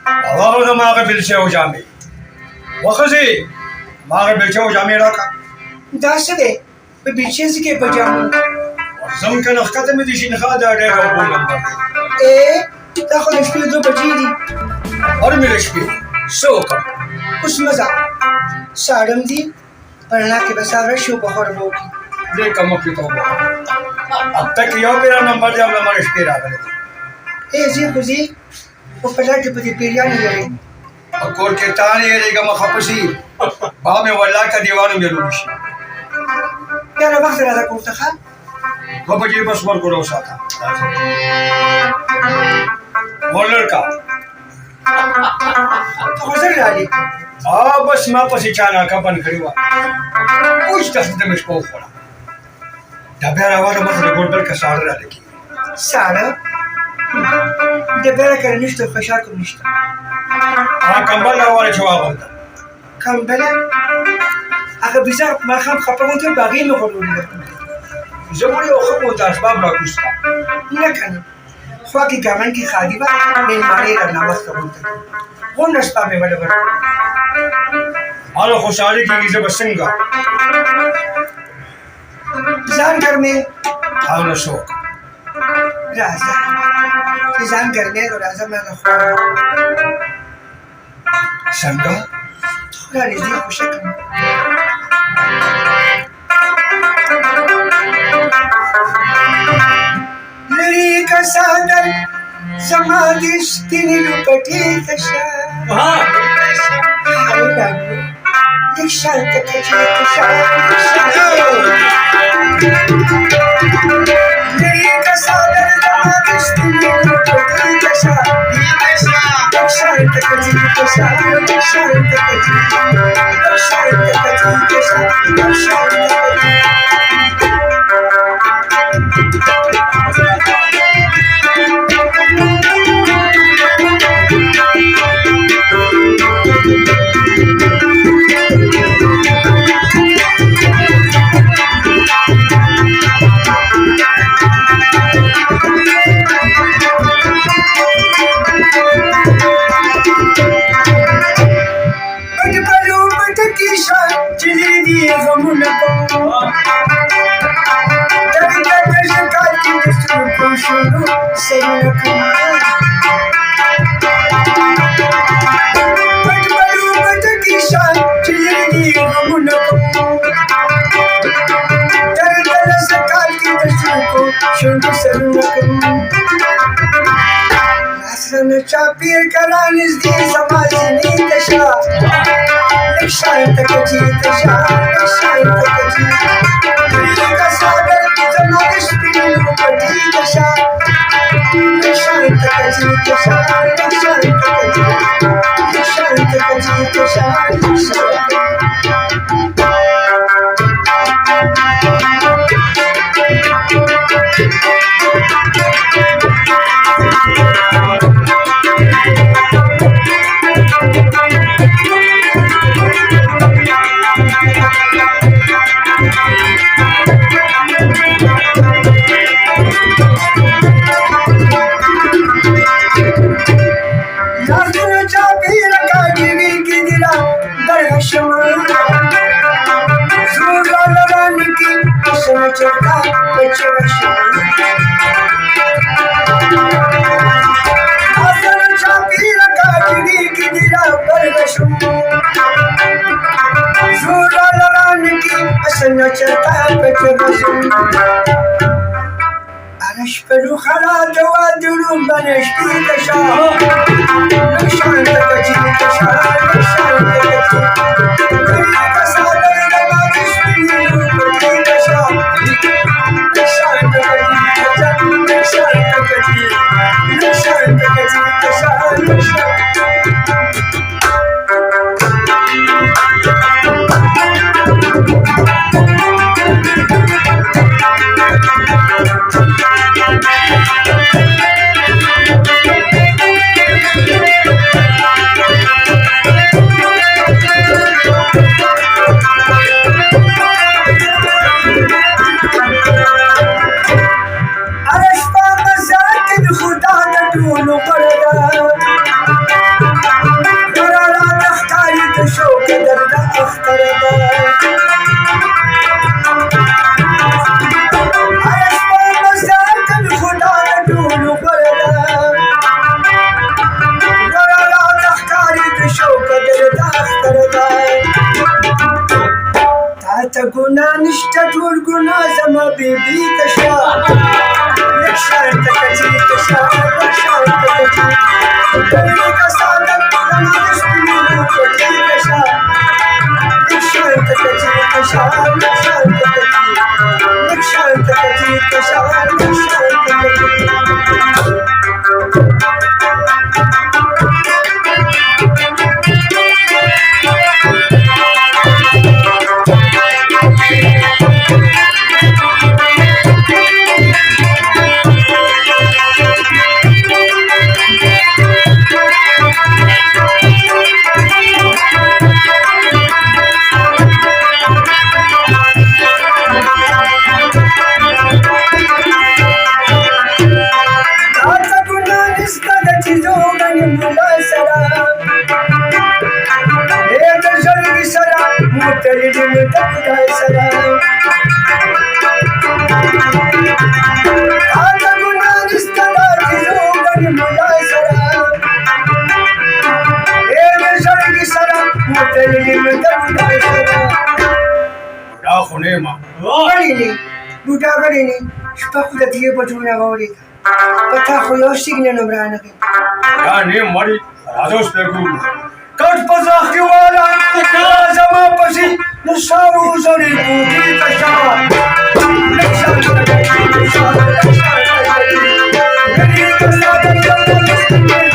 هغه د ماغه بلچه او جامې وخزي ماغه بلچه او جامې راکا دا څه دی په بلچې کې په جامو زم کنه ختم دي شي نه دا ډېر وبولم دا خو د شپې 2 بجې دي اور مې شپې شو کوم اوس مزه ساړم دي پرنا کې به ساره شو بهر وکی دې کوم کې ته अब तक यो मेरा नंबर जब नंबर शपे रागले जी खुशी वो पता के पति बिरयानी ले और के ताने रहेगा मखपसी बा में वल्ला का दीवान में लूशी यार वक्त राजा को था वो बजे बस वर को रोसा था वो लड़का तो गुजर डाली बस मां पसी चाना का बन खड़ी हुआ कुछ तस्दीक में इसको पड़ा डबेरा वाला मतलब गोल्डर का साड़ रहा लेकिन साड़ा डबेरा कर निश्चित खशार को निश्चित कंबल वाले जवाब होता कंबल अगर बिजा माखम खपरों के बागी में खोलूँ जमुनी ओखम होता असबाब राकुस्ता न करना ख्वा की गावन की खादी बा मेहमानी करना वक्त होता वो नस्ता में वाले बड़ा आलो खुशाली की नीचे बसंगा जान घर में आलो शोक राजा जान घर में तो राजा मैं रखूँ संगा थोड़ा निजी खुशक मेरी कसादर समाधिश तिनी लुपटी कशा दीक्षा तक कशा मेरी कसादर समाधिश तिनी लुपटी कशा दीक्षा तक कशा दीक्षा Chapir karanis di samajini kasha Shayn takaji kasha Shayn takaji Ka sagar ki zamanish pinu pati kasha Shayn takaji kasha Shayn takaji Shayn takaji kasha أشبه خلا جواد بنش بيك شاء نشان تكتي تشاء نشان تكتي بيك صادر لما تشبه بيك شاء نشان تكتي نشان تكتي نشان تكتي تشاء نشان ګنا نشته ټول ګنا زما بیبي کشا لږ شان ته کچي کشا لږ شان ته کچي ګلې کسا د زما د سپینو کوټې کشا لږ شان ته کچي کشا لږ شان ته کچي لږ شان ته کچي کشا لږ شان ته کچي بوډا غړي نه شپه خو د دې په جوړه غوړي پتا خو یو سیګنل نمبرانه کې یا نه مړی راځو سپېګو کټ پزاخ کې والا زما پسې نو سارو زړې کوټې کشا لښان ته کشا لښان ته کشا